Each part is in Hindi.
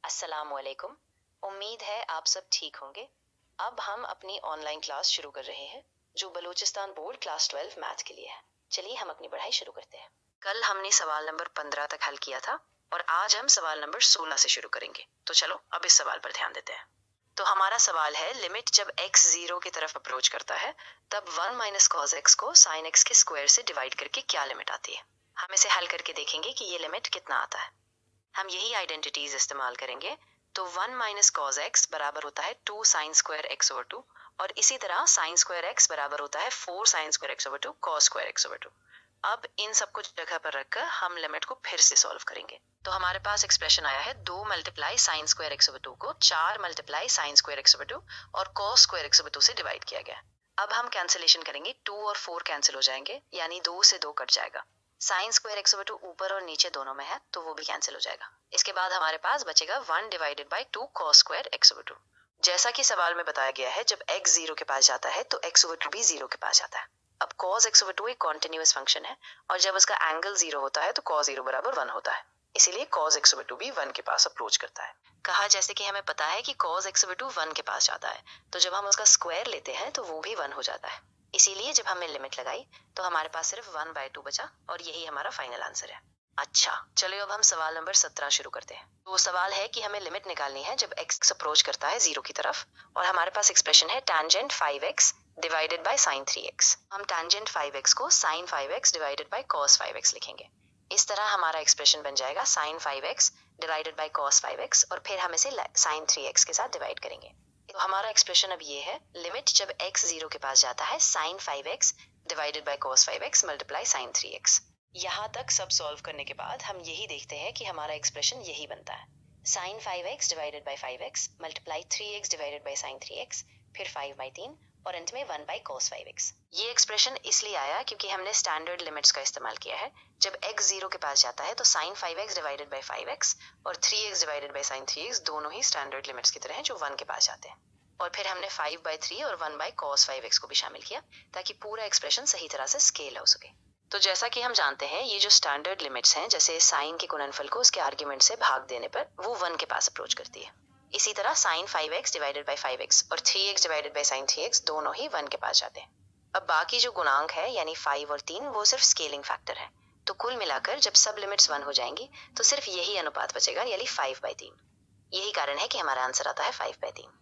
अस्सलामुअलैकुम। उम्मीद है आप सब ठीक होंगे। अब हम अपनी ऑनलाइन क्लास शुरू कर रहे हैं जो बलूचिस्तान बोर्ड क्लास 12 मैथ के लिए है। चलिए हम अपनी पढ़ाई शुरू करते हैं। कल हमने सवाल नंबर 15 तक हल किया था और आज हम सवाल नंबर 16 से शुरू करेंगे। तो चलो अब इस सवाल पर ध्यान देते हैं। तो हमारा सवाल है, लिमिट जब x 0 की तरफ अप्रोच करता है तब 1 माइनस कॉस एक्स को साइन एक्स के स्क्वायर से डिवाइड करके क्या लिमिट आती है। हम इसे हल करके देखेंगे कि ये लिमिट कितना आता है। हम यही आइडेंटिटीज इस्तेमाल करेंगे। तो 1 माइनस कॉस एक्स बराबर होता है 2 साइन स्क्वायर एक्स ओवर 2 और इसी तरह साइन स्क्वायर एक्स बराबर होता है 4 sine square x over 2 cos square x over 2। अब इन सब कुछ जगह पर रखकर हम लिमिट को फिर से सॉल्व करेंगे। तो हमारे पास एक्सप्रेशन आया है 2 multiply sine square x over 2 को 4 multiply sine square x over 2 और कॉस स्क्वायर एक्स ओवर 2 से डिवाइड किया गया। अब हम कैंसिलेशन करेंगे, 2 और 4 कैंसिल हो जाएंगे यानी 2 से 2 कट जाएगा। साइन स्क्वायर एक्स ओवर 2 ऊपर और नीचे दोनों में है तो वो भी कैंसिल हो जाएगा। इसके बाद हमारे पास बचेगा 1 divided by 2 cos square x over 2। जैसा कि सवाल में बताया गया है, जब x 0 के पास जाता है तो x ओवर 2 भी 0 के पास जाता है। अब cos x ओवर 2 एक कॉन्टिन्यूअस फंक्शन है और जब उसका एंगल 0 होता है तो cos 0 बराबर 1 होता है, इसीलिए cos x ओवर 2 भी 1 के पास अप्रोच करता है। कहा जैसे कि हमें पता है कि cos x ओवर 2 1 के पास जाता है, तो जब हम उसका स्क्वायर लेते हैं तो वो भी 1 हो जाता है। इसीलिए जब हमने लिमिट लगाई तो हमारे पास सिर्फ 1/2 बचा और यही हमारा फाइनल आंसर है। अच्छा, चलिए अब हम सवाल नंबर 17 शुरू करते हैं। तो सवाल है कि हमें लिमिट निकालनी है जब x अप्रोच करता है 0 की तरफ और हमारे पास एक्सप्रेशन है tangent 5x divided by sin 3x। हम tangent 5x को sin 5x divided by cos 5x लिखेंगे। इस तरह हमारा एक्सप्रेशन बन जाएगा sin 5x divided by cos 5x और फिर हम इसे sin 3x के साथ डिवाइड करेंगे। तो हमारा एक्सप्रेशन अब ये है, लिमिट जब x 0 के पास जाता है sin 5x divided by cos 5x multiply sin 3x। यहाँ तक सब सॉल्व करने के बाद हम यही देखते हैं कि हमारा एक्सप्रेशन यही बनता है, sin 5x divided by 5x multiply 3x divided by sin 3x, फिर 5/3 और अंत में 1 cos 5x। ये एक्सप्रेशन इसलिए आया क्योंकि हमने स्टैंडर्ड लिमिट्स का इस्तेमाल किया है। जब x 0 के पास जाता है तो sin 5x divided by 5x और 3x divided by sin 3x दोनों ही स्टैंडर्ड लिमिट्स की तरह हैं जो 1 के पास जाते हैं। और फिर हमने 5/3 और 1 cos 5x को भी शामिल किया ताकि पूरा एक्सप्रेशन सही तरह से स्केल हो सके। तो जैसा कि हम जानते हैं, ये जो स्टैंडर्ड लिमिट्स हैं, जैसे साइन के गुणनफल को उसके आर्ग्यूमेंट से भाग देने पर वो 1 के पास अप्रोच करती है। इसी तरह sin 5x divided by 5x और 3x divided by sin 3x दोनों ही 1 के पास जाते हैं। अब बाकी जो गुणांक है यानी 5 और 3 वो सिर्फ स्केलिंग फैक्टर है। तो कुल मिलाकर जब सब लिमिट्स 1 हो जाएंगी तो सिर्फ यही अनुपात बचेगा यानी 5/3। यही कारण है कि हमारा आंसर आता है 5/3।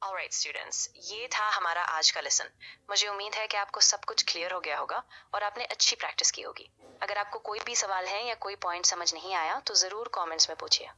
ऑलराइट स्टूडेंट्स, ये था हमारा आज का लेसन। मुझे उम्मीद है कि आपको सब कुछ क्लियर हो गया होगा और आपने अच्छी प्रैक्टिस की होगी। अगर आपको कोई भी सवाल है या कोई पॉइंट समझ नहीं आया तो ज़रूर कमेंट्स में पूछिए।